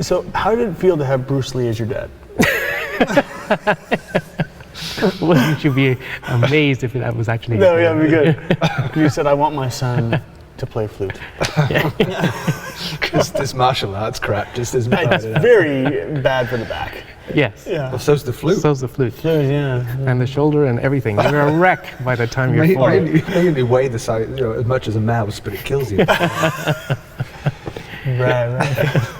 So how did it feel to have Bruce Lee as your dad? Wouldn't you be amazed if that was actually? No, yeah, it'd be good. You said, I want my son to play flute. This martial arts crap just isn't It's very bad for the back. Yes. Yeah. Well, so's the flute. So's the flute. Flute, yeah. And the shoulder and everything. You're a wreck by the time you're 40. You only weigh the size, as much as a mouse, but it kills you. Right.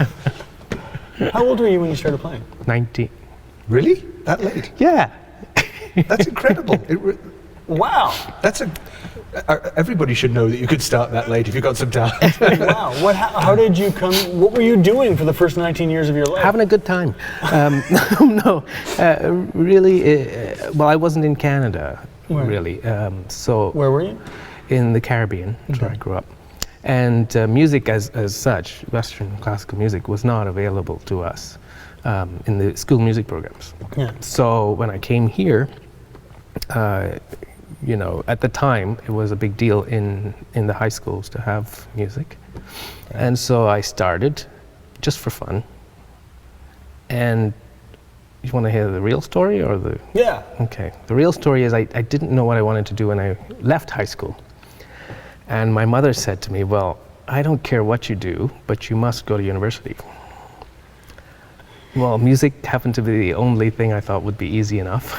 How old were you when you started playing? 19. Really? That late? Yeah. That's incredible. Wow. Everybody should know that you could start that late if you got some talent. Wow. How did you come? What were you doing for the first 19 years of your life? Having a good time. Really, well, I wasn't in Canada, really. So Where were you? in the Caribbean, that's where I grew up. And music as such, Western classical music, was not available to us in the school music programs. Yeah. So when I came here, at the time, it was a big deal in the high schools to have music. And so I started just for fun. And you want to hear the real story or the... Yeah. Okay. The real story is I didn't know what I wanted to do when I left high school. And my mother said to me, well, I don't care what you do, but you must go to university. Well, music happened to be the only thing I thought would be easy enough.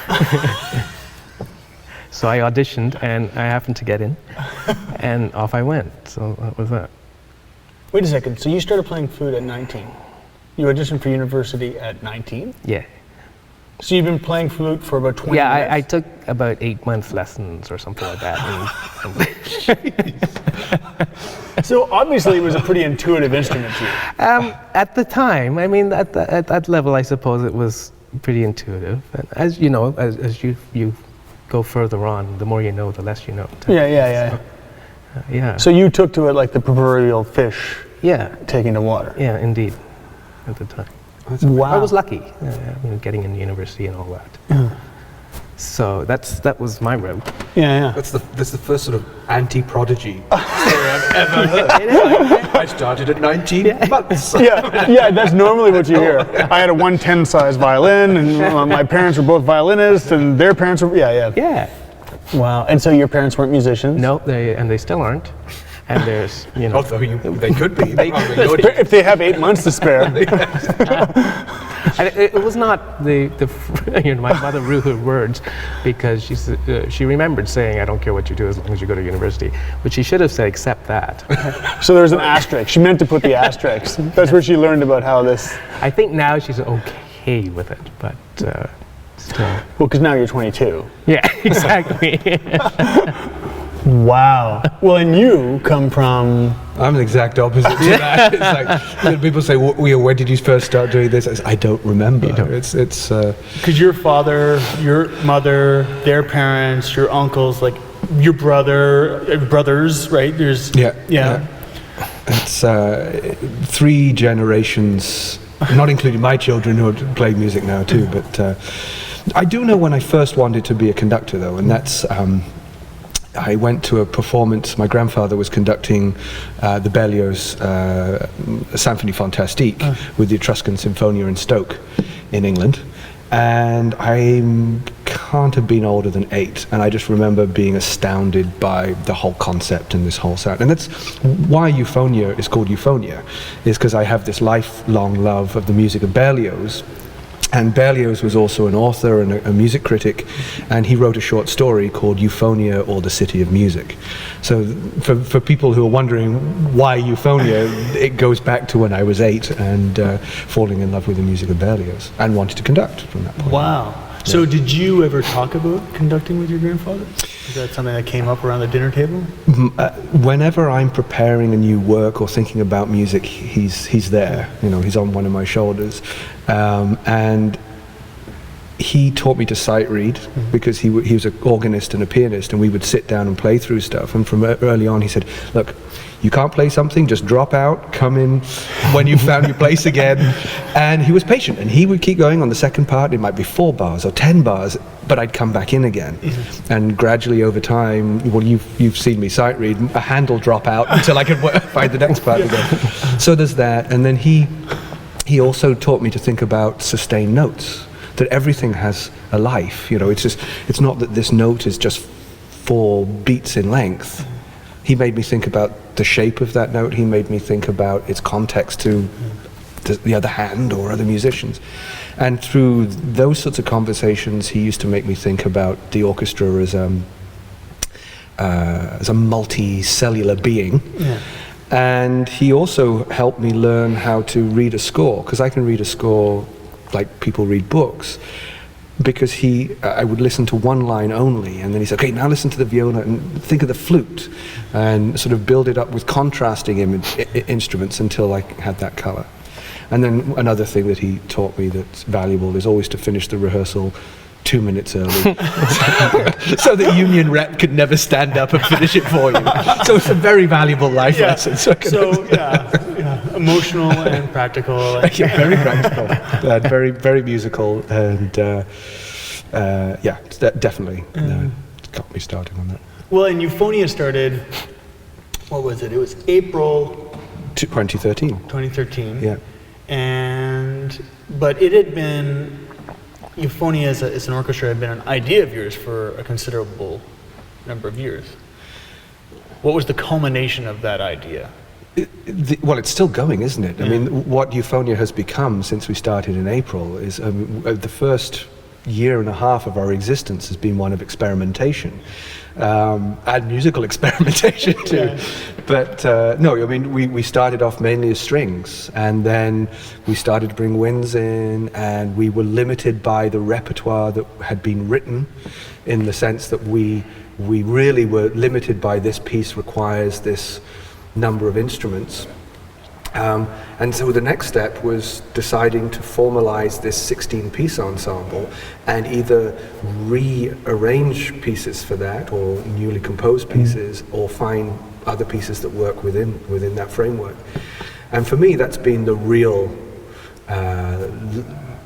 So I auditioned and I happened to get in and off I went. So that was that. Wait a second. So you started playing flute at 19. You auditioned for university at 19? Yeah. So you've been playing flute for about 20 years? Yeah, I took about 8-month lessons or something like that. So obviously it was a pretty intuitive instrument to you. At the time, I mean, at that level, I suppose it was pretty intuitive. And as you know, as you go further on, the more you know, the less you know. Yeah. Yeah. So you took to it like the proverbial fish Yeah. taking to water. Yeah, indeed. At the time. Wow. I was lucky, getting into university and all that. So that was my route. Yeah. That's the first sort of anti-prodigy story I've ever heard. I started at 19 months. Yeah, that's normally what you hear. I had a 110 size violin, and my parents were both violinists, and their parents were, Yeah. Wow, and so your parents weren't musicians? No, they still aren't. And there's, Although they could be. If they have 8 months to spare. It was not my mother ruled her words because she remembered saying, I don't care what you do as long as you go to university. But she should have said, except that. So there's an asterisk. She meant to put the asterisk. That's where she learned about how this... I think now she's okay with it, but still. Well, because now you're 22. Yeah, exactly. Wow. Well, and you come from... I'm the exact opposite to that. It's like people say, "When did you first start doing this?" I don't remember. It's Because your father, your mother, their parents, your uncles, like your brothers, right? There's yeah. It's 3 generations, not including my children who are playing music now too. But I do know when I first wanted to be a conductor, though, and that's. I went to a performance. My grandfather was conducting the Berlioz Symphonie Fantastique with the Etruscan Sinfonia in Stoke in England. And I can't have been older than 8. And I just remember being astounded by the whole concept and this whole sound. And that's why Euphonia is called Euphonia, is because I have this lifelong love of the music of Berlioz. And Berlioz was also an author and a music critic, and he wrote a short story called Euphonia, or the City of Music. So for people who are wondering why Euphonia, it goes back to when I was 8 and falling in love with the music of Berlioz and wanted to conduct from that point. Wow. So did you ever talk about conducting with your grandfather? Is that something that came up around the dinner table? Whenever I'm preparing a new work or thinking about music, he's there. He's on one of my shoulders, and he taught me to sight read because he was an organist and a pianist, and we would sit down and play through stuff. And from early on, he said, "Look, you can't play something, just drop out, come in when you've found your place again." And he was patient, and he would keep going on the second part. It might be 4 bars or 10 bars, but I'd come back in again. And gradually over time, well, you've seen me sight read, a hand will drop out until I could find the next part again. So there's that. And then he he also taught me to think about sustained notes, that everything has a life. You know, it's not that this note is just 4 beats in length. He made me think about the shape of that note. He made me think about its context to the other hand or other musicians. And through those sorts of conversations, he used to make me think about the orchestra as a multicellular being. Yeah. And he also helped me learn how to read a score, because I can read a score like people read books. Because I would listen to one line only, and then he said, okay, now listen to the viola and think of the flute, and sort of build it up with contrasting instruments until I had that color. And then another thing that he taught me that's valuable is always to finish the rehearsal 2 minutes early, so the union rep could never stand up and finish it for you. So it's a very valuable life lesson. So emotional and practical. Yeah, very practical, and very, very musical, and definitely got me started on that. Well, and Euphonia started, what was it? It was April 2013. 2013. Yeah. But it had been, Euphonia as an orchestra had been an idea of yours for a considerable number of years. What was the culmination of that idea? Well, it's still going, isn't it? I mean, what Euphonia has become since we started in April is the first year and a half of our existence has been one of experimentation, and musical experimentation too. Yeah. But no, I mean, we started off mainly as strings, and then we started to bring winds in, and we were limited by the repertoire that had been written, in the sense that we really were limited by this piece requires this number of instruments. And so the next step was deciding to formalize this 16-piece ensemble and either rearrange pieces for that, or newly composed pieces, or find other pieces that work within that framework. And for me, that's been the real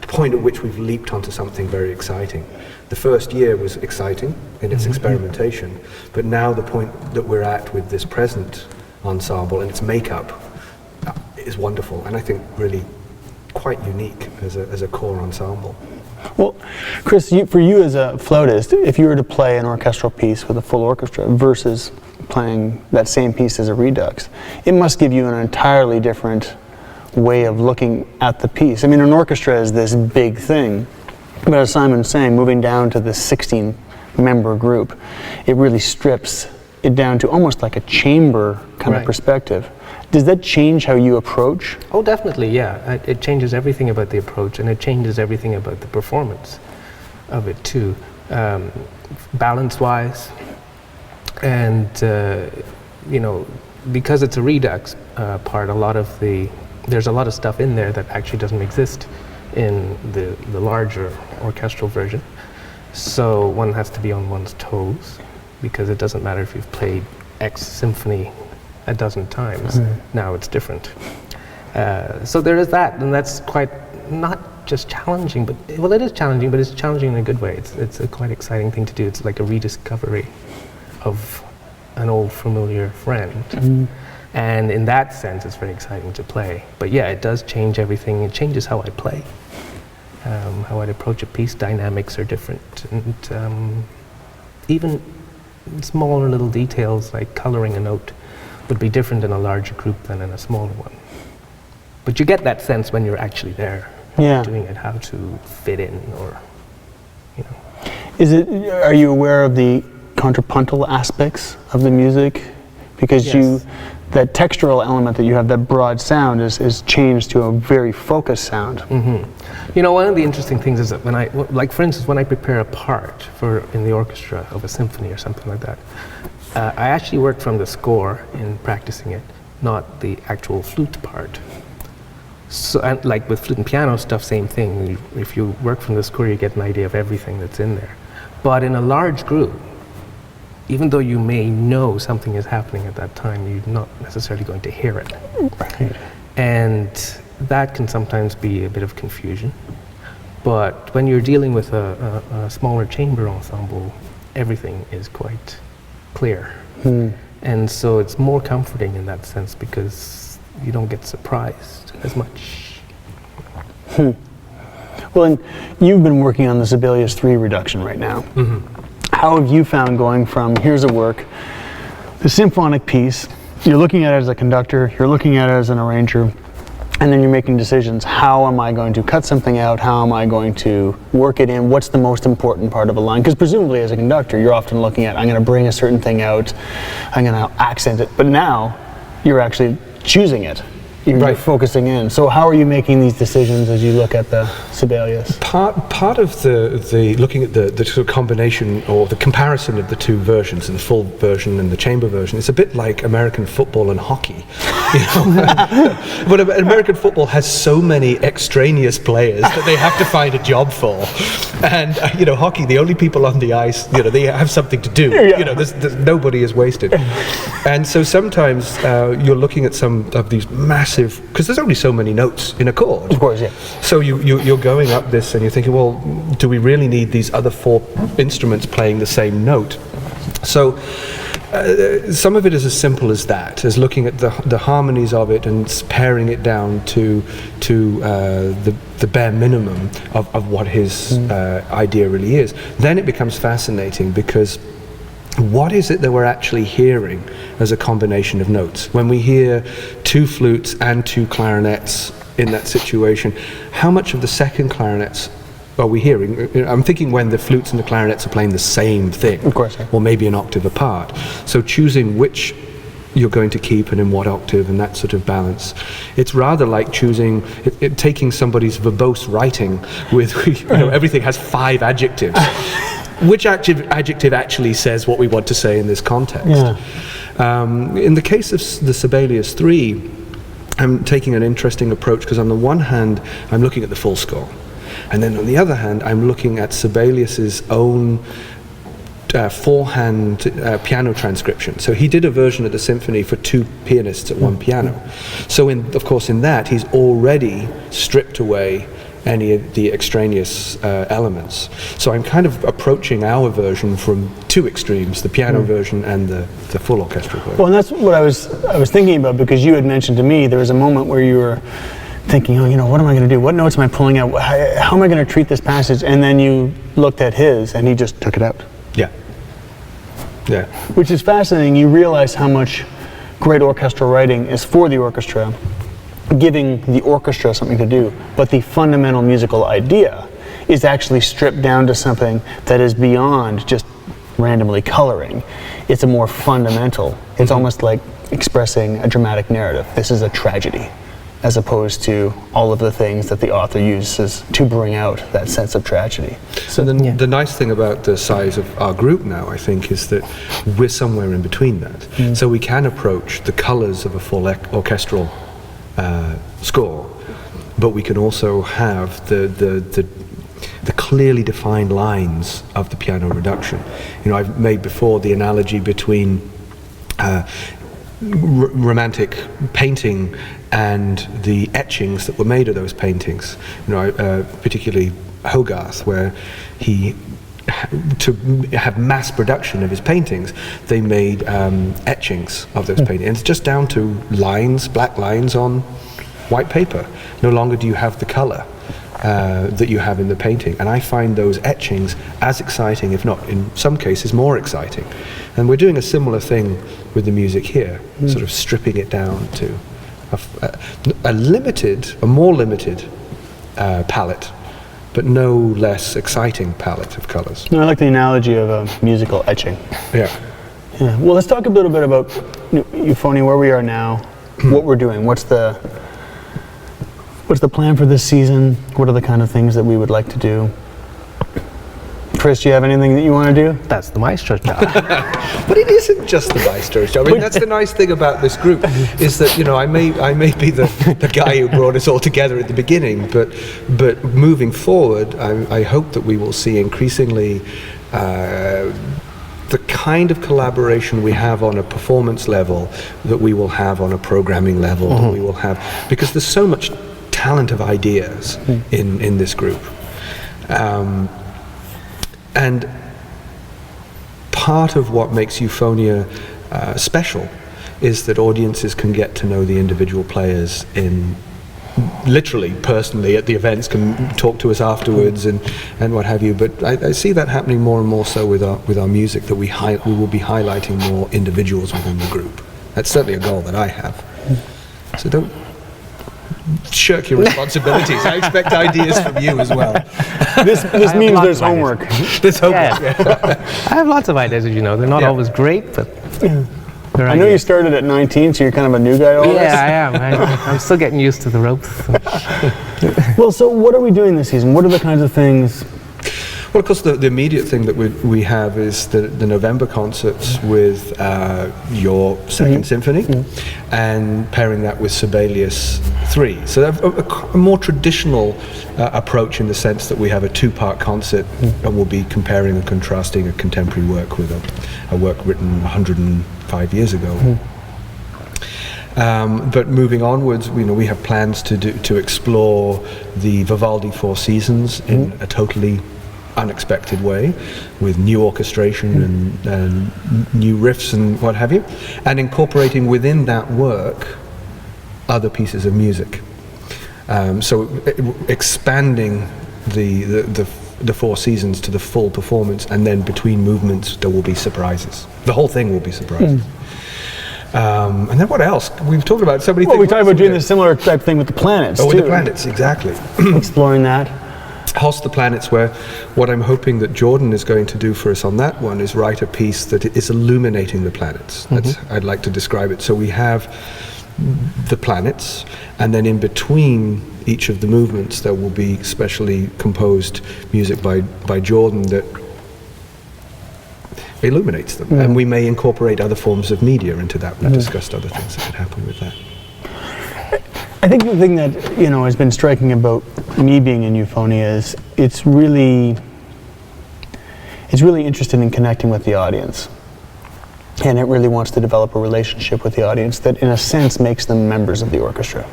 point at which we've leaped onto something very exciting. The first year was exciting in its experimentation, but now the point that we're at with this present ensemble and its makeup is wonderful, and I think really quite unique as a core ensemble. Well, Chris, for you as a flautist, if you were to play an orchestral piece with a full orchestra versus playing that same piece as a redux, it must give you an entirely different way of looking at the piece. I mean, an orchestra is this big thing, but as Simon's saying, moving down to the 16-member group, it really strips it down to almost like a chamber kind of perspective. Does that change how you approach? Oh, definitely, yeah. It changes everything about the approach, and it changes everything about the performance of it too, balance-wise. And because it's a redux part, there's a lot of stuff in there that actually doesn't exist in the larger orchestral version. So one has to be on one's toes, because it doesn't matter if you've played X symphony a dozen times. Now it's different. So there is that, and that's quite not just challenging, but it is challenging, but it's challenging in a good way. It's a quite exciting thing to do. It's like a rediscovery of an old familiar friend. And in that sense, it's very exciting to play. But yeah, it does change everything. It changes how I play, how I'd approach a piece. Dynamics are different, and even smaller little details like coloring a note would be different in a larger group than in a smaller one. But you get that sense when you're actually there doing it, how to fit in, or Are you aware of the contrapuntal aspects of the music? Because that textural element that you have, that broad sound, is changed to a very focused sound. One of the interesting things is that for instance, when I prepare a part in the orchestra of a symphony or something like that, I actually work from the score in practicing it, not the actual flute part. So, and like with flute and piano stuff, same thing. If you work from the score, you get an idea of everything that's in there. But in a large group, even though you may know something is happening at that time, you're not necessarily going to hear it. Right. And that can sometimes be a bit of confusion. But when you're dealing with a smaller chamber ensemble, everything is quite clear. And so it's more comforting in that sense, because you don't get surprised as much. Well, and you've been working on the Sibelius 3 reduction right now. How have you found going from here's a work, the symphonic piece, you're looking at it as a conductor, you're looking at it as an arranger, and then you're making decisions. How am I going to cut something out? How am I going to work it in? What's the most important part of a line? Because presumably as a conductor, you're often looking at, I'm going to bring a certain thing out, I'm going to accent it. But now you're actually choosing it. You're Right. focusing in. So how are you making these decisions as you look at the Sibelius? Part of the looking at the sort of combination or the comparison of the two versions, the full version and the chamber version, it's a bit like American football and hockey. You know? But American football has so many extraneous players that they have to find a job for, and you know, hockey, the only people on the ice, you know, they have something to do. Yeah. You know, there's nobody is wasted, and so sometimes you're looking at some of these massive, because there's only so many notes in a chord. Of course, yeah. So you're going up this and you're thinking, well, do we really need these other four instruments playing the same note? So some of it is as simple as that, as looking at the harmonies of it and paring it down to the bare minimum of what his idea really is. Then it becomes fascinating, because what is it that we're actually hearing as a combination of notes? When we hear two flutes and two clarinets in that situation, how much of the second clarinets are we hearing? I'm thinking when the flutes and the clarinets are playing the same thing, Of course, yeah. or maybe an octave apart. So choosing which you're going to keep and in what octave, and that sort of balance. It's rather like choosing, taking somebody's verbose writing with, you know, everything has 5 adjectives. Which adjective actually says what we want to say in this context? Yeah. In the case of the Sibelius 3, I'm taking an interesting approach, because on the one hand, I'm looking at the full score. And then on the other hand, I'm looking at Sibelius's own forehand piano transcription. So he did a version of the symphony for 2 pianists at 1 piano. So of course in that, he's already stripped away any of the extraneous elements. So I'm kind of approaching our version from 2 extremes, the piano version and the full orchestral version. Well, and that's what I was thinking about, because you had mentioned to me there was a moment where you were thinking, oh, you know, what am I going to do? What notes am I pulling out? How am I going to treat this passage? And then you looked at his, and he just took it out. Yeah. Yeah. Which is fascinating. You realize how much great orchestral writing is for the orchestra, giving the orchestra something to do, but the fundamental musical idea is actually stripped down to something that is beyond just randomly coloring. It's a more fundamental, it's almost like expressing a dramatic narrative. This is a tragedy, as opposed to all of the things that the author uses to bring out that sense of tragedy. So the nice thing about the size of our group now, I think, is that we're somewhere in between that. So we can approach the colors of a full orchestral score, but we can also have the clearly defined lines of the piano reduction. You know, I've made before the analogy between romantic painting and the etchings that were made of those paintings. You know, particularly Hogarth, where he, to have mass production of his paintings, they made etchings of those paintings. It's just down to lines, black lines on white paper. No longer do you have the color that you have in the painting. And I find those etchings as exciting, if not in some cases more exciting. And we're doing a similar thing with the music here, sort of stripping it down to a more limited palette, but no less exciting palette of colors. No, I like the analogy of a musical etching. Yeah. Yeah. Well, let's talk a little bit about Euphonia, where we are now, what we're doing. What's the plan for this season? What are the kind of things that we would like to do? Chris, do you have anything that you want to do? That's the maestro's job. But it isn't just the maestro's job. I mean, that's the nice thing about this group, is that, you know, I may be the guy who brought us all together at the beginning, but moving forward, I hope that we will see increasingly the kind of collaboration we have on a performance level that we will have on a programming level, that we will have, because there's so much talent of ideas in this group. And part of what makes Euphonia special is that audiences can get to know the individual players in literally, personally, at the events, can talk to us afterwards and what have you. But I see that happening more and more so with our music, that we will be highlighting more individuals within the group. That's certainly a goal that I have. So don't shirk your responsibilities. I expect ideas from you as well. This means there's homework. There's homework. Yeah. I have lots of ideas, as you know. They're not always great, but they're I know you ideas. started at 19, so you're kind of a new guy always. Yeah, I am. I'm still getting used to the ropes. Well, so what are we doing this season? What are the kinds of things? Well, of course, the immediate thing that we have is the November concerts with your Second Symphony, and pairing that with Sibelius 3. So a more traditional approach, in the sense that we have a two-part concert, and we'll be comparing and contrasting a contemporary work with a work written 105 years ago. But moving onwards, we have plans to explore the Vivaldi Four Seasons in a totally unexpected way, with new orchestration and new riffs and what have you, and incorporating within that work other pieces of music. So expanding the Four Seasons to the full performance, and then between movements there will be surprises. The whole thing will be surprises. And then what else? We've talked about so many things. Well, we talked about doing a similar type thing with the planets, with too. the planets, exactly. Exploring that. Host the Planets, where what I'm hoping that Jordan is going to do for us on that one is write a piece that is illuminating the planets. That's, I'd like to describe it. So we have the planets, and then in between each of the movements there will be specially composed music by Jordan that illuminates them. And we may incorporate other forms of media into that. We've discussed other things that could happen with that. I think the thing that has been striking about me being in Euphonia is it's really interested in connecting with the audience, and it really wants to develop a relationship with the audience that, in a sense, makes them members of the orchestra.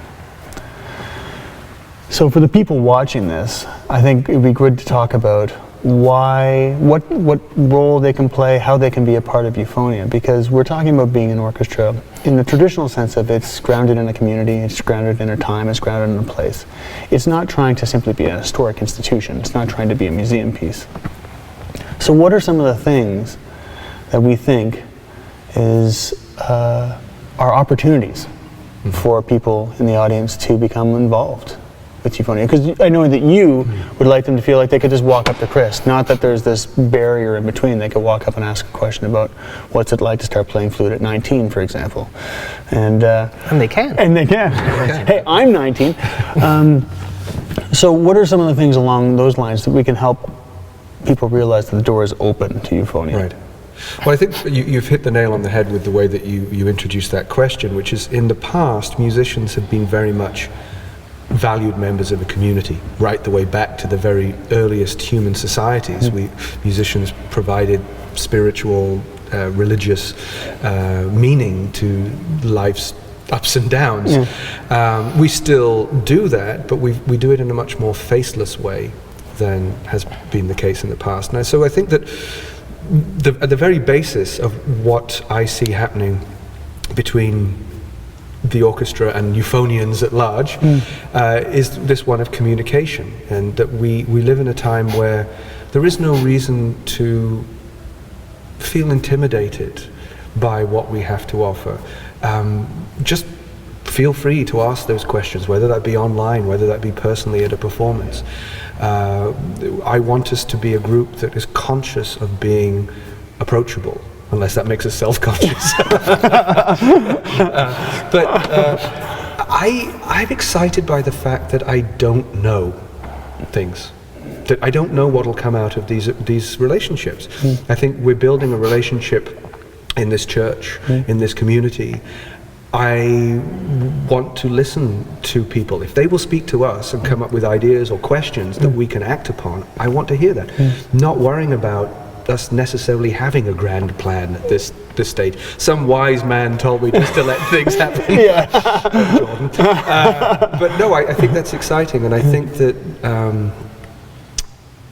So, for the people watching this, I think it'd be good to talk about what role they can play, how they can be a part of Euphonia, because we're talking about being an orchestra in the traditional sense of it's grounded in a community, it's grounded in a time, it's grounded in a place. It's not trying to simply be an historic institution, it's not trying to be a museum piece. So what are some of the things that we think are opportunities for people in the audience to become involved with Euphonia? Because I know that you would like them to feel like they could just walk up to Chris, not that there's this barrier in between. They could walk up and ask a question about what's it like to start playing flute at 19, for example. And they can. And they can. Hey, I'm 19. So what are some of the things along those lines that we can help people realize that the door is open to Euphonia? Right. Well, I think you've hit the nail on the head with the way that you introduced that question, which is, in the past, musicians have been very much valued members of a community, right the way back to the very earliest human societies. Musicians provided spiritual, religious meaning to life's ups and downs. We still do that, but we do it in a much more faceless way than has been the case in the past. And so I think that at the very basis of what I see happening between the orchestra and Euphonians at large is this one of communication, and that we live in a time where there is no reason to feel intimidated by what we have to offer. Just feel free to ask those questions, whether that be online, whether that be personally at a performance. I want us to be a group that is conscious of being approachable, unless that makes us self-conscious. I'm excited by the fact that I don't know things, that I don't know what will come out of these relationships. I think we're building a relationship in this church, in this community. I want to listen to people. If they will speak to us and come up with ideas or questions that we can act upon, I want to hear that. Not worrying about us necessarily having a grand plan at this stage. Some wise man told me just to let things happen. Jordan. But no, I think that's exciting, and I think that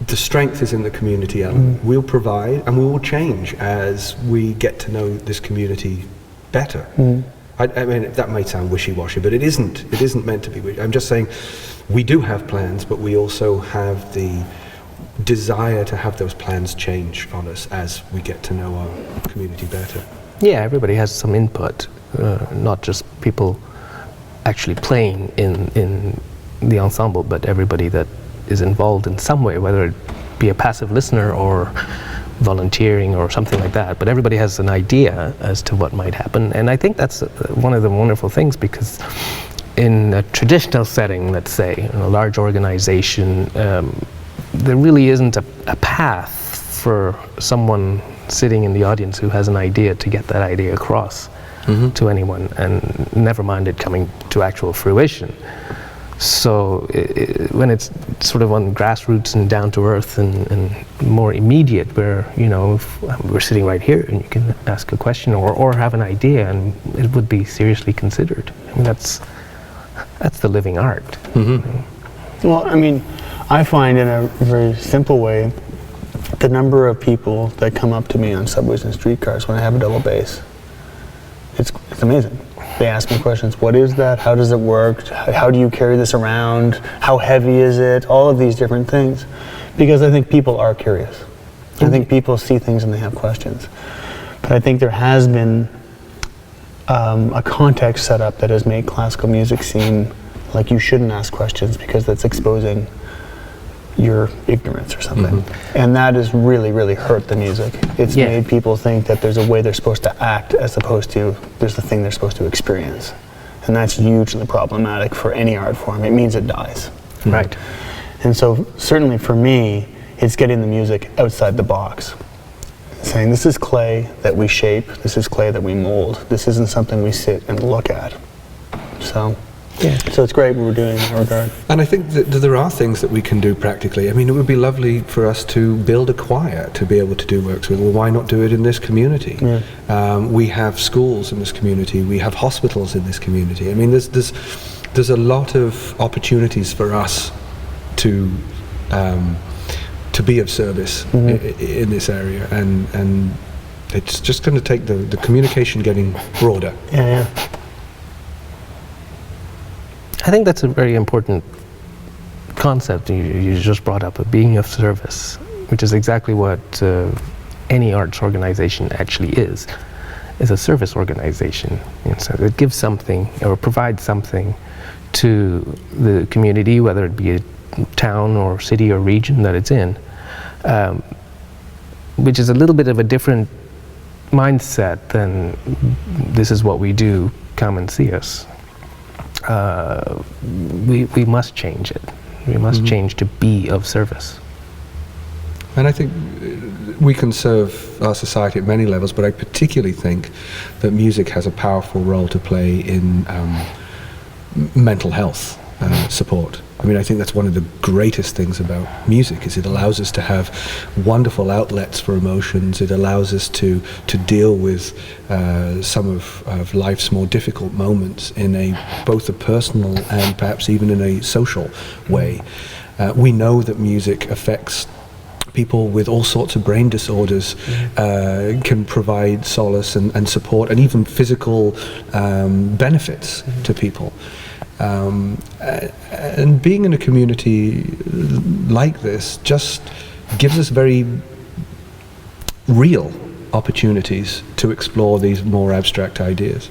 the strength is in the community element. We'll provide and we will change as we get to know this community better. I mean, that might sound wishy-washy, but it isn't. It isn't meant to be. I'm just saying we do have plans, but we also have the desire to have those plans change on us as we get to know our community better. Yeah, everybody has some input, not just people actually playing in the ensemble, but everybody that is involved in some way, whether it be a passive listener or volunteering or something like that. But everybody has an idea as to what might happen, and I think that's one of the wonderful things, because in a traditional setting, let's say, in a large organization, there really isn't a path for someone sitting in the audience who has an idea to get that idea across to anyone, and never mind it coming to actual fruition. So when it's sort of on grassroots and down to earth and more immediate, where, you know, if we're sitting right here and you can ask a question or have an idea and it would be seriously considered. I mean, that's the living art. Well, I mean, I find in a very simple way, the number of people that come up to me on subways and streetcars when I have a double bass, it's amazing. They ask me questions. What is that? How does it work? How do you carry this around? How heavy is it? All of these different things. Because I think people are curious. I think people see things and they have questions. But I think there has been a context set up that has made classical music seem like you shouldn't ask questions because that's exposing your ignorance or something. And that has really, really hurt the music. It's made people think that there's a way they're supposed to act as opposed to there's the thing they're supposed to experience. And that's hugely problematic for any art form. It means it dies. Right. And so certainly for me, it's getting the music outside the box. Saying this is clay that we shape, this is clay that we mold. This isn't something we sit and look at. So it's great what we're doing in that regard. And I think that there are things that we can do practically. I mean, it would be lovely for us to build a choir to be able to do works with. Well, why not do it in this community? We have schools in this community. We have hospitals in this community. I mean, there's a lot of opportunities for us to be of service in this area, and it's just going to take the communication getting broader. I think that's a very important concept you just brought up, of being of service, which is exactly what any arts organization actually is a service organization. And so it gives something or provides something to the community, whether it be a town or city or region that it's in, which is a little bit of a different mindset than this is what we do, come and see us. We must change it. We must change to be of service. And I think we can serve our society at many levels, but I particularly think that music has a powerful role to play in mental health support. I mean, I think that's one of the greatest things about music, is it allows us to have wonderful outlets for emotions. It allows us to deal with some of life's more difficult moments in both a personal and perhaps even in a social way. We know that music affects people with all sorts of brain disorders, can provide solace and support and even physical benefits to people. And being in a community like this just gives us very real opportunities to explore these more abstract ideas.